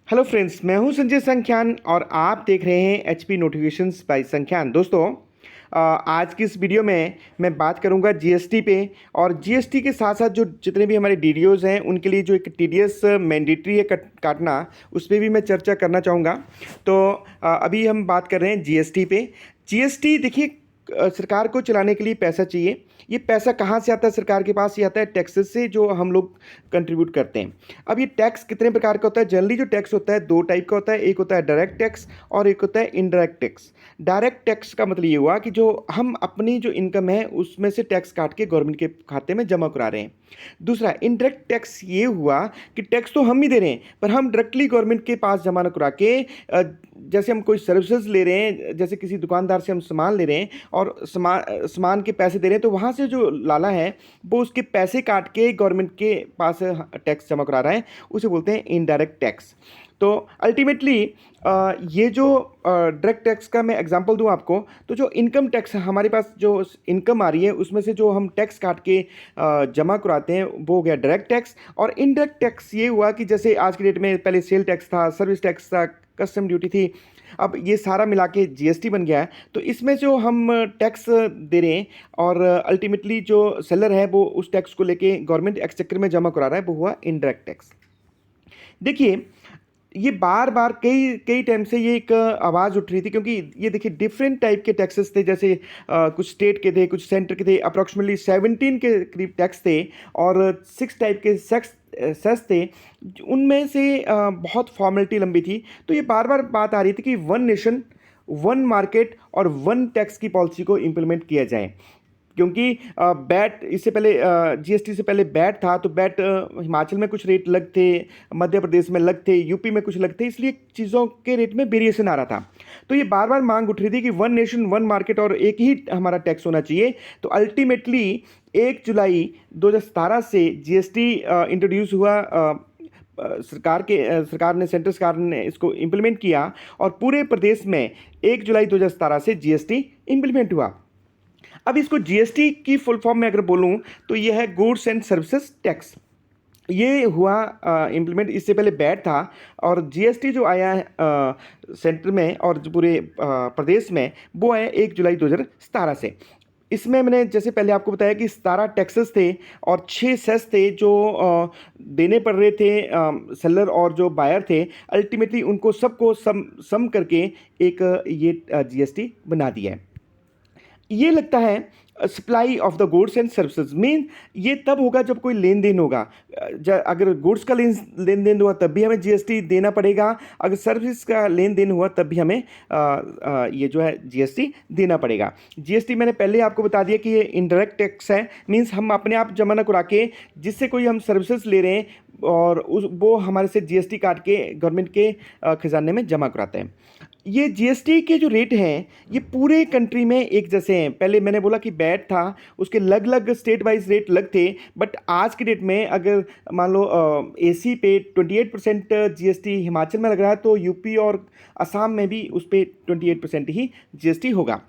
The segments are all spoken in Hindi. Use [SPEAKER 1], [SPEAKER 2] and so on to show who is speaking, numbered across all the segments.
[SPEAKER 1] हेलो फ्रेंड्स, मैं हूं संजय संख्यान और आप देख रहे हैं एचपी नोटिफिकेशंस बाय संख्यान। दोस्तों, आज की इस वीडियो में मैं बात करूंगा जीएसटी पे। और जीएसटी के साथ साथ जो जितने भी हमारे डीडीओज हैं उनके लिए जो एक टीडीएस मैंडेटरी है काटना, उस पर भी मैं चर्चा करना चाहूँगा। तो अभी हम बात कर रहे हैं जीएसटी पे। जीएसटी देखिए, सरकार को चलाने के लिए पैसा चाहिए। ये पैसा कहाँ से आता है? सरकार के पास ये आता है टैक्सेस से, जो हम लोग कंट्रीब्यूट करते हैं। अब ये टैक्स कितने प्रकार का होता है? जनरली जो टैक्स होता है दो टाइप का होता है। एक होता है डायरेक्ट टैक्स और एक होता है इनडायरेक्ट टैक्स। डायरेक्ट टैक्स का मतलब ये हुआ कि जो हम अपनी जो इनकम है उसमें से टैक्स काट के गवर्नमेंट के खाते में जमा करा रहे हैं। दूसरा इनडायरेक्ट टैक्स ये हुआ कि टैक्स तो हम ही दे रहे हैं, पर हम डायरेक्टली गवर्नमेंट के पास जमा न करा के, जैसे हम कोई सर्विसेज ले रहे हैं, जैसे किसी दुकानदार से हम सामान ले रहे हैं और सामान के पैसे दे रहे हैं, तो वहाँ से जो लाला है वो उसके पैसे काट के गवर्नमेंट के पास टैक्स जमा करा रहा है, उसे बोलते हैं इनडायरेक्ट टैक्स। तो अल्टीमेटली ये जो डायरेक्ट टैक्स का मैं एग्जांपल दूं आपको, तो जो इनकम टैक्स हमारे पास जो इनकम आ रही है उसमें से जो हम टैक्स काट के जमा कराते हैं वो हो गया डायरेक्ट टैक्स। और इनडायरेक्ट टैक्स ये हुआ कि जैसे आज की डेट में पहले सेल टैक्स था, सर्विस टैक्स था, कस्टम ड्यूटी थी, अब ये सारा मिला के जीएसटी बन गया है। तो इसमें जो हम टैक्स दे रहे हैं और अल्टीमेटली जो सेलर है वो उस टैक्स को लेके गवर्नमेंट एक्सचेकर में जमा करा रहा है, वो हुआ इनडायरेक्ट टैक्स। देखिए, ये बार बार कई कई टाइम से ये एक आवाज़ उठ रही थी, क्योंकि ये देखिए डिफरेंट टाइप के टैक्सेस थे। जैसे कुछ स्टेट के थे, कुछ सेंटर के थे, अप्रॉक्सीमेटली 17 के करीब टैक्स थे और 6 टाइप के सेस थे। उनमें से बहुत फॉर्मेलिटी लंबी थी। तो ये बार बार बात आ रही थी कि वन नेशन वन मार्केट और वन टैक्स की पॉलिसी को इम्प्लीमेंट किया जाए। क्योंकि बैट इससे पहले, जीएसटी से पहले बैट था, तो बैट हिमाचल में कुछ रेट अलग थे, मध्य प्रदेश में अलग थे, यूपी में कुछ अलग थे, इसलिए चीज़ों के रेट में वेरिएशन आ रहा था। तो ये बार बार मांग उठ रही थी कि वन नेशन वन मार्केट और एक ही हमारा टैक्स होना चाहिए। तो अल्टीमेटली 1 जुलाई 2017 से जीएसटी इंट्रोड्यूस हुआ। सरकार ने, सेंट्रल सरकार ने इसको इम्प्लीमेंट किया और पूरे प्रदेश में 1 जुलाई 2017 से जीएसटी इम्प्लीमेंट हुआ। अब इसको जीएसटी की फुल फॉर्म में अगर बोलूं तो ये है गुड्स एंड सर्विसेज टैक्स। ये हुआ इम्प्लीमेंट। इससे पहले बैट था और जीएसटी जो आया है सेंटर में और जो पूरे प्रदेश में, वो आया 1 जुलाई 2017 से। इसमें मैंने जैसे पहले आपको बताया कि 17 टैक्सेस थे और 6 सेस थे जो देने पड़ रहे थे सेलर और जो बायर थे। अल्टीमेटली उनको सबको सम करके एक ये जीएसटी बना दिया है। ये लगता है supply of the goods and services mean ये तब होगा जब कोई लेन देन होगा। अगर गुड्स का लेन देन हुआ तब भी हमें जीएसटी देना पड़ेगा, अगर सर्विस का लेन देन हुआ तब भी हमें ये जो है जीएसटी देना पड़ेगा। जीएसटी मैंने पहले आपको बता दिया कि ये इनडायरेक्ट टैक्स है, मीन्स हम अपने आप जमा न करा के, जिससे कोई हम सर्विसेज ले रहे हैं और वो हमारे से जीएसटी काट के गवर्नमेंट के खजाने में जमा कराते हैं। ये जीएसटी के जो रेट हैं ये पूरे कंट्री में एक जैसे हैं। पहले मैंने बोला कि बैट था, उसके अलग अलग स्टेट वाइज रेट अलग थे, बट आज की डेट में अगर मान लो एसी पे 28% जीएसटी हिमाचल में लग रहा है, तो यूपी और असम में भी उस पर 28% ही जीएसटी होगा।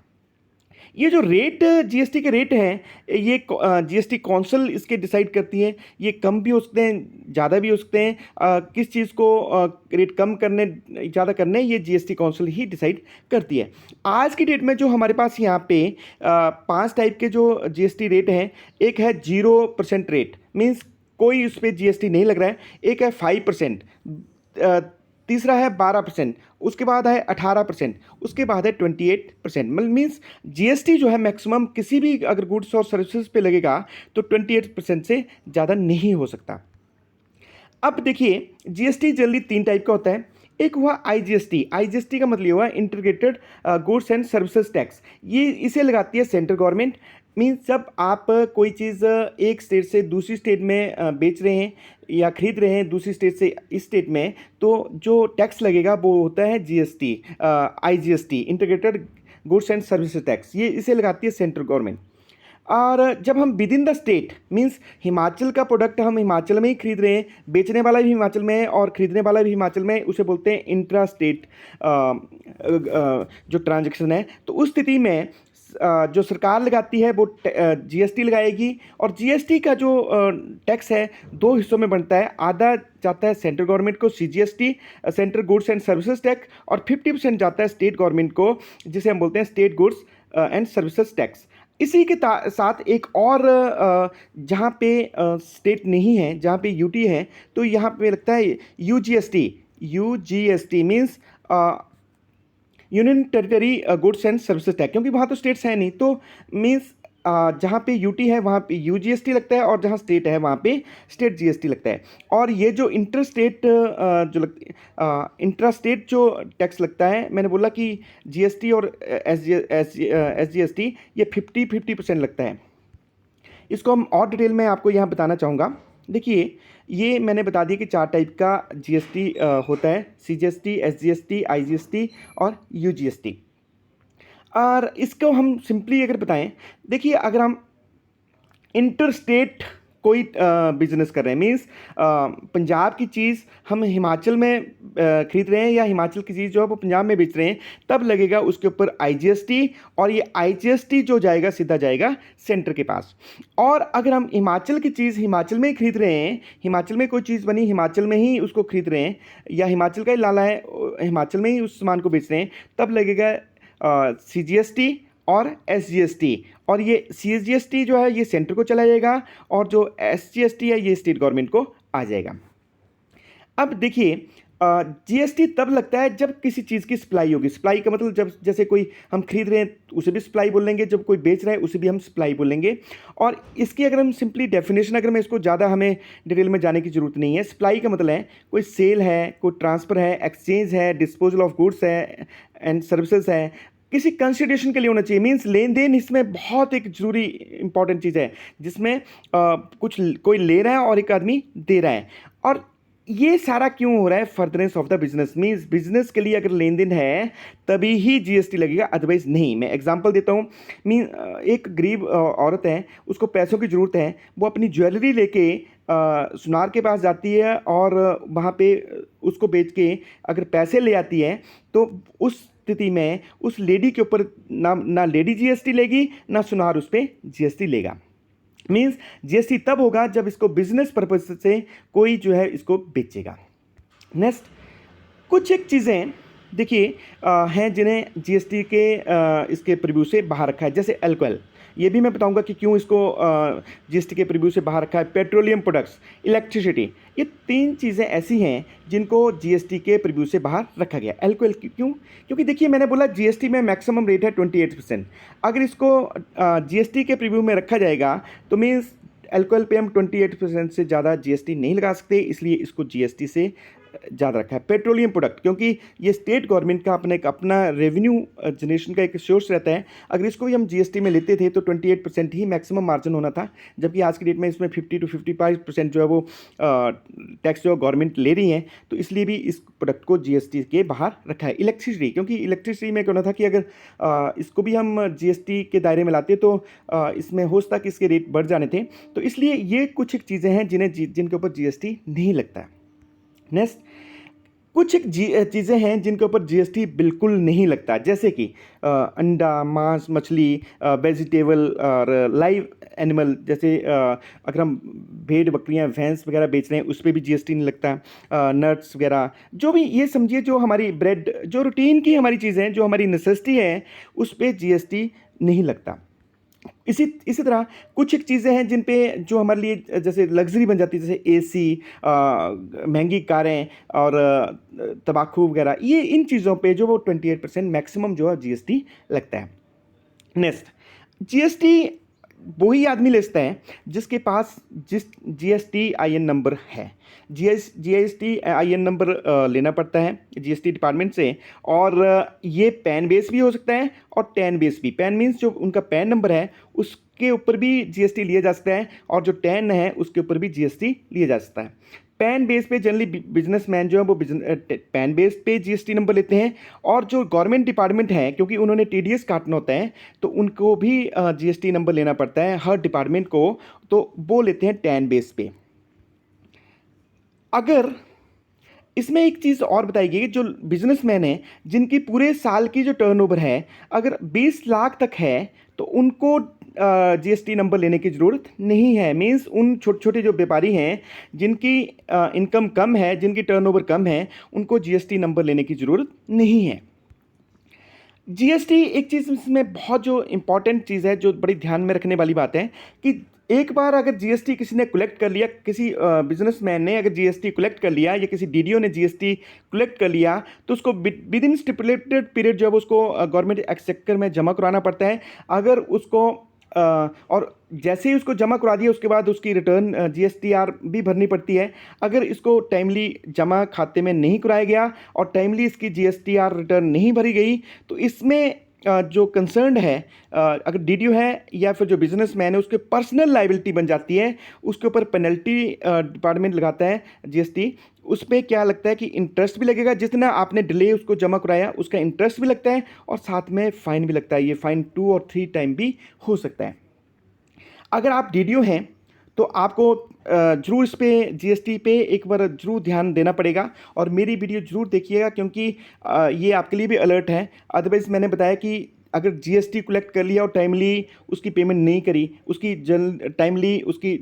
[SPEAKER 1] ये जो रेट जीएसटी के रेट हैं ये जीएसटी काउंसिल इसके डिसाइड करती है। ये कम भी हो सकते हैं, ज़्यादा भी हो सकते हैं। किस चीज़ को रेट कम करने, ज़्यादा करने, ये जीएसटी काउंसिल ही डिसाइड करती है। आज की डेट में जो हमारे पास यहाँ पे 5 टाइप के जो जीएसटी रेट हैं। एक है 0% रेट, मीन्स कोई उस पर जीएसटी नहीं लग रहा है। एक है 5%, तीसरा है 12%, उसके बाद है 18%, उसके बाद है 28%। मीन्स जीएसटी जो है मैक्सिमम किसी भी अगर गुड्स और सर्विसेज पे लगेगा तो 28% से ज़्यादा नहीं हो सकता। अब देखिए, जीएसटी जनरली 3 टाइप का होता है। एक हुआ आईजीएसटी। आईजीएसटी का मतलब हुआ integrated goods and services tax. ये इसे लगाती है सेंट्रल गवर्नमेंट। मीन्स जब आप कोई चीज़ एक स्टेट से दूसरी स्टेट में बेच रहे हैं या खरीद रहे हैं दूसरी स्टेट से इस स्टेट में, तो जो टैक्स लगेगा वो होता है GST, IGST, integrated goods and services tax. ये इसे लगाती है सेंट्रल गवर्नमेंट। और जब हम with in the state, means Himachal का प्रोडक्ट हम हिमाचल में ही खरीद रहे हैं, बेचने वाला भी हिमाचल में है और खरीदने वाला भी हिमाचल में है, उसे बोलते हैं इंट्रा स्टेट जो ट्रांजैक्शन है। तो उस स्थिति में जो सरकार लगाती है वो जीएसटी लगाएगी, और जीएसटी का जो टैक्स है दो हिस्सों में बनता है। आधा जाता है सेंट्रल गवर्नमेंट को CGST, central goods and services tax, और 50% जाता है स्टेट गवर्नमेंट को, जिसे हम बोलते हैं state goods and services tax. इसी के साथ एक और जहाँ पे स्टेट नहीं है, जहाँ पे यूटी है, तो यहाँ पे लगता है यूजीएसटी। यूजीएसटी means union territory goods and services tax, क्योंकि वहाँ तो स्टेट्स हैं नहीं, तो मीन्स जहाँ पे यूटी है वहाँ पे यूजीएसटी लगता है, और जहाँ स्टेट है वहाँ पे स्टेट जीएसटी लगता है। और ये जो इंटर स्टेट इंट्रा स्टेट जो टैक्स लगता है, मैंने बोला कि जीएसटी और एसजीएसटी ये 50% लगता है। इसको हम और डिटेल में आपको यहाँ बताना चाहूँगा। देखिए, ये मैंने बता दिया कि 4 टाइप का जीएसटी होता है, सीजीएसटी, एसजीएसटी, आईजीएसटी और यूजीएसटी। और इसको हम सिंपली अगर बताएं, देखिए अगर हम इंटर स्टेट कोई बिजनेस कर रहे हैं, मीन्स पंजाब की चीज़ हम हिमाचल में खरीद रहे हैं, या हिमाचल की चीज़ जो है वो पंजाब में बेच रहे हैं, तब लगेगा उसके ऊपर आईजीएसटी, और ये आईजीएसटी जो जाएगा सीधा जाएगा सेंटर के पास। और अगर हम हिमाचल की चीज़ हिमाचल में ही खरीद रहे हैं, हिमाचल में कोई चीज़ बनी हिमाचल में ही उसको खरीद रहे हैं, या हिमाचल का ही लाला है हिमाचल में ही उस सामान को बेच रहे हैं, तब लगेगा सीजीएसटी और एसजीएसटी। और ये सीजीएसटी जो है ये सेंटर को चला जाएगा, और जो एसजीएसटी है ये स्टेट गवर्नमेंट को आ जाएगा। अब देखिए, जीएसटी तब लगता है जब किसी चीज़ की सप्लाई होगी। सप्लाई का मतलब जब जैसे कोई हम खरीद रहे हैं उसे भी सप्लाई बोलेंगे, जब कोई बेच रहा है उसे भी हम सप्लाई बोलेंगे। और इसकी अगर हम सिंपली डेफिनेशन, अगर मैं इसको ज़्यादा हमें डिटेल में जाने की ज़रूरत नहीं है। सप्लाई का मतलब है कोई सेल है, कोई ट्रांसफ़र है, एक्सचेंज है, डिस्पोजल ऑफ गुड्स है एंड सर्विसेज है, किसी कंसिडरेशन के लिए होना चाहिए। मीन्स लेन देन इसमें बहुत एक जरूरी इंपॉर्टेंट चीज़ है, जिसमें कुछ कोई ले रहा है और एक आदमी दे रहा है। और ये सारा क्यों हो रहा है? Furtherance of the business, means business के लिए अगर लेन देन है तभी ही जीएसटी लगेगा, अदरवाइज नहीं। मैं एग्जांपल देता हूँ। एक गरीब औरत है, उसको पैसों की ज़रूरत है, वो अपनी ज्वेलरी लेके सुनार के पास जाती है, और वहाँ पे उसको बेच के अगर पैसे ले आती है, तो उस स्थिति में उस लेडी के ऊपर ना लेडी जीएसटी लेगी, ना सुनार उस पर जीएसटी लेगा। मीन्स जीएसटी तब होगा जब इसको बिजनेस पर्पज से कोई जो है इसको बेचेगा। नेक्स्ट, कुछ एक चीज़ें देखिए हैं जिन्हें जीएसटी के इसके प्रीव्यू से बाहर रखा है, जैसे अल्कोहल। ये भी मैं बताऊंगा कि क्यों इसको जीएसटी के प्रीव्यू से बाहर रखा है। पेट्रोलियम प्रोडक्ट्स, इलेक्ट्रिसिटी, ये 3 चीज़ें ऐसी हैं जिनको जीएसटी के प्रीव्यू से बाहर रखा गया। अल्कोहल क्यों? क्योंकि देखिए मैंने बोला जीएसटी में मैक्सिमम रेट है 28%। अगर इसको जीएसटी के प्रीव्यू में रखा जाएगा तो मीन्स अल्कोहल पे हम 28% से ज़्यादा जीएसटी नहीं लगा सकते, इसलिए इसको जीएसटी से ज़्यादा रखा है। पेट्रोलियम प्रोडक्ट, क्योंकि ये स्टेट गवर्नमेंट का अपना रेवेन्यू जनरेशन का एक सोर्स रहता है। अगर इसको भी हम जीएसटी में लेते थे तो 28% ही मैक्सिमम मार्जिन होना था, जबकि आज की डेट में इसमें 50 to 55% जो है वो टैक्स जो गवर्नमेंट ले रही है, तो इसलिए भी इस प्रोडक्ट को जीएसटी के बाहर रखा है। इलेक्ट्रिसिटी, क्योंकि इलेक्ट्रिसिटी में क्या होना था कि अगर इसको भी हम जीएसटी के दायरे में लाते तो इसमें हो सकता कि इसके रेट बढ़ जाने थे, तो इसलिए ये कुछ एक चीज़ें हैं जिनके ऊपर जीएसटी नहीं लगता है। नेक्स्ट, कुछ एक चीज़ें हैं जिनके ऊपर जीएसटी बिल्कुल नहीं लगता, जैसे कि अंडा, मांस, मछली, वेजिटेबल और लाइव एनिमल, जैसे अगर हम भेड़, बकरियां, भैंस वगैरह बेच रहे हैं उस पर भी जीएसटी नहीं लगता। नट्स वगैरह, जो भी ये समझिए जो हमारी ब्रेड, जो रूटीन की हमारी चीज़ें हैं, जो हमारी नेसेसिटी है, उस पर जीएसटी नहीं लगता। इसी तरह कुछ एक चीज़ें हैं जिन पे जो हमारे लिए जैसे लग्जरी बन जाती है, जैसे एसी, महंगी कारें और तंबाकू वगैरह, ये इन चीज़ों पे जो वो 28% मैक्सिमम जो है जीएसटी लगता है। नेक्स्ट, जीएसटी वही आदमी ले सकता है जिसके पास जीएसटी आईएन नंबर है। जीएसटी आईएन नंबर लेना पड़ता है जीएसटी डिपार्टमेंट से, और ये पैन बेस भी हो सकता है और टैन बेस भी। पैन मीन्स जो उनका पैन नंबर है उसके ऊपर भी जीएसटी लिया जा सकता है, और जो टैन है उसके ऊपर भी जीएसटी लिया जा सकता है। पैन बेस पे जनरली बिजनेसमैन जो है वो पैन बेस पे जीएसटी नंबर लेते हैं, और जो गवर्नमेंट डिपार्टमेंट है क्योंकि उन्होंने टीडीएस काटना होता है तो उनको भी जीएसटी नंबर लेना पड़ता है हर डिपार्टमेंट को, तो वो लेते हैं टैन बेस पे। अगर इसमें एक चीज़ और बताई गई है, जो बिजनेसमैन हैं जिनकी पूरे साल की जो टर्नओवर है अगर 20 लाख तक है तो उनको जीएसटी नंबर लेने की ज़रूरत नहीं है। मीन्स उन छोटे छोटे जो व्यापारी हैं जिनकी इनकम कम है, जिनकी टर्नओवर कम है, उनको जीएसटी नंबर लेने की ज़रूरत नहीं है। जीएसटी एक चीज़ इसमें बहुत जो इम्पोर्टेंट चीज़ है, जो बड़ी ध्यान में रखने वाली बात है कि एक बार अगर जीएसटी किसी ने कलेक्ट कर लिया, किसी बिजनेसमैन ने अगर जीएसटी कलेक्ट कर लिया या किसी डीडीओ ने जीएसटी कलेक्ट कर लिया तो उसको विद इन स्टिपुलेटेड पीरियड जो है उसको गवर्नमेंट एक्सचेकर में जमा कराना पड़ता है। अगर उसको और जैसे ही उसको जमा करा दिया उसके बाद उसकी रिटर्न जीएसटीआर भी भरनी पड़ती है। अगर इसको टाइमली जमा खाते में नहीं कराया गया और टाइमली इसकी जीएसटीआर रिटर्न नहीं भरी गई तो इसमें जो कंसर्न है, अगर डीडीओ है या फिर जो बिजनेसमैन है उसके पर्सनल लाइबिलिटी बन जाती है। उसके ऊपर पेनल्टी डिपार्टमेंट लगाता है जीएसटी। उस पर क्या लगता है कि इंटरेस्ट भी लगेगा, जितना आपने डिले उसको जमा कराया उसका इंटरेस्ट भी लगता है और साथ में फ़ाइन भी लगता है। ये फ़ाइन 2 और 3 टाइम भी हो सकता है। अगर आप डीडीओ हैं तो आपको ज़रूर इस पे जीएसटी पे एक बार ज़रूर ध्यान देना पड़ेगा और मेरी वीडियो ज़रूर देखिएगा, क्योंकि ये आपके लिए भी अलर्ट है। अदरवाइज़ मैंने बताया कि अगर जीएसटी कलेक्ट कर लिया और टाइमली उसकी पेमेंट नहीं करी, उसकी टाइमली उसकी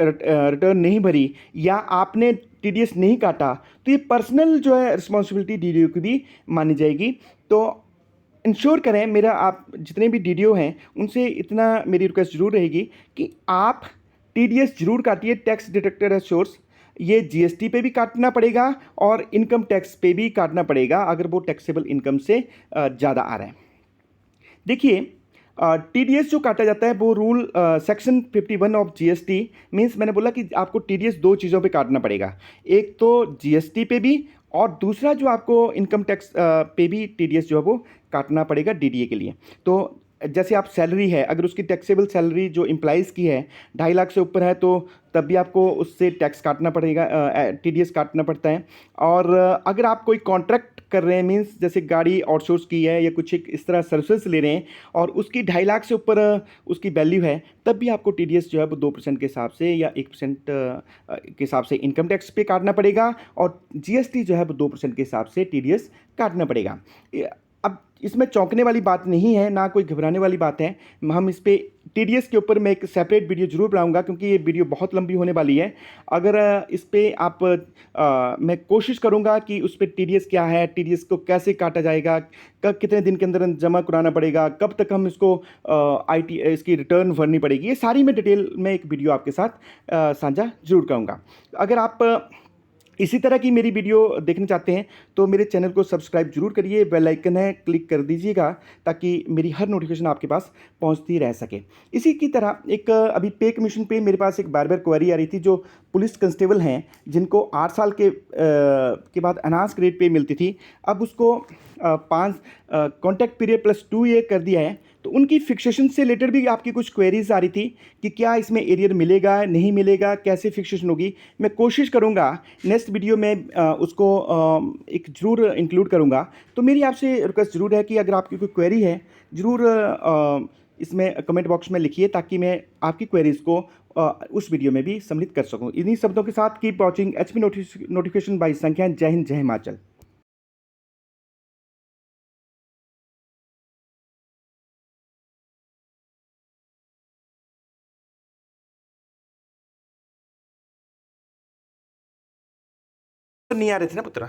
[SPEAKER 1] रिटर्न नहीं भरी या आपने टीडीएस नहीं काटा तो ये पर्सनल जो है रिस्पॉन्सिबिलिटी डीडीओ की भी मानी जाएगी। तो इंश्योर करें, मेरा आप जितने भी डीडीओ हैं उनसे इतना मेरी रिक्वेस्ट ज़रूर रहेगी कि आप टीडीएस ज़रूर काटिए। टैक्स डिडक्टेड एज सोर्स ये जीएसटी पे भी काटना पड़ेगा और इनकम टैक्स पे भी काटना पड़ेगा अगर वो टैक्सेबल इनकम से ज़्यादा आ रहा है। देखिए, टीडीएस जो काटा जाता है वो rule section 51 of GST means मैंने बोला कि आपको टीडीएस दो चीज़ों पे काटना पड़ेगा। एक तो जीएसटी पे भी और दूसरा जो आपको इनकम टैक्स पे भी टीडीएस जो है वो काटना पड़ेगा डीडीए के लिए। तो जैसे आप सैलरी है, अगर उसकी टैक्सेबल सैलरी जो एम्प्लॉइज़ की है 2.5 लाख से ऊपर है तो तब भी आपको उससे टैक्स काटना पड़ेगा, टीडीएस काटना पड़ता है। और अगर आप कोई कॉन्ट्रैक्ट कर रहे हैं मीन्स जैसे गाड़ी आउटसोर्स की है या कुछ एक इस तरह सर्विस ले रहे हैं और उसकी 2.5 लाख से ऊपर उसकी वैल्यू है, तब भी आपको टीडीएस जो है वो 2% के हिसाब से या 1% के हिसाब से इनकम टैक्स पे काटना पड़ेगा और जीएसटी जो है वो 2% के हिसाब से टीडीएस काटना पड़ेगा। अब इसमें चौंकने वाली बात नहीं है, ना कोई घबराने वाली बात है। हम इस पे टीडीएस के ऊपर मैं एक सेपरेट वीडियो ज़रूर बनाऊंगा, क्योंकि ये वीडियो बहुत लंबी होने वाली है। अगर इस पे आप मैं कोशिश करूंगा कि उस पर टीडीएस क्या है, टीडीएस को कैसे काटा जाएगा, कब कितने दिन के अंदर जमा कराना पड़ेगा, कब तक हम इसको आईटी इसकी रिटर्न भरनी पड़ेगी, ये सारी मैं डिटेल में एक वीडियो आपके साथ साझा जरूर करूँगा। अगर आप इसी तरह की मेरी वीडियो देखना चाहते हैं तो मेरे चैनल को सब्सक्राइब जरूर करिए, बेल आइकन है क्लिक कर दीजिएगा ताकि मेरी हर नोटिफिकेशन आपके पास पहुंचती रह सके। इसी की तरह एक अभी पे कमीशन पे मेरे पास एक बार बार क्वेरी आ रही थी। जो पुलिस कांस्टेबल हैं जिनको 8 साल के बाद एनहांस ग्रेड पे मिलती थी, अब उसको 5 कॉन्टैक्ट पीरियड प्लस 2 ये कर दिया है। तो उनकी फिक्सेशन से रिलेटेड भी आपकी कुछ क्वेरीज आ रही थी कि क्या इसमें एरियर मिलेगा नहीं मिलेगा, कैसे फिक्सेशन होगी। मैं कोशिश करूंगा नेक्स्ट वीडियो में उसको एक ज़रूर इंक्लूड करूंगा। तो मेरी आपसे रिक्वेस्ट ज़रूर है कि अगर आपकी कोई क्वेरी है ज़रूर इसमें कमेंट बॉक्स में लिखिए ताकि मैं आपकी क्वेरीज को उस वीडियो में भी सम्मिलित कर सकूं। इन्हीं शब्दों के साथ keep watching HP notification by संख्या। जय हिंद, जय हिमाचल। नहीं आ रहे थे ना पुत्रा।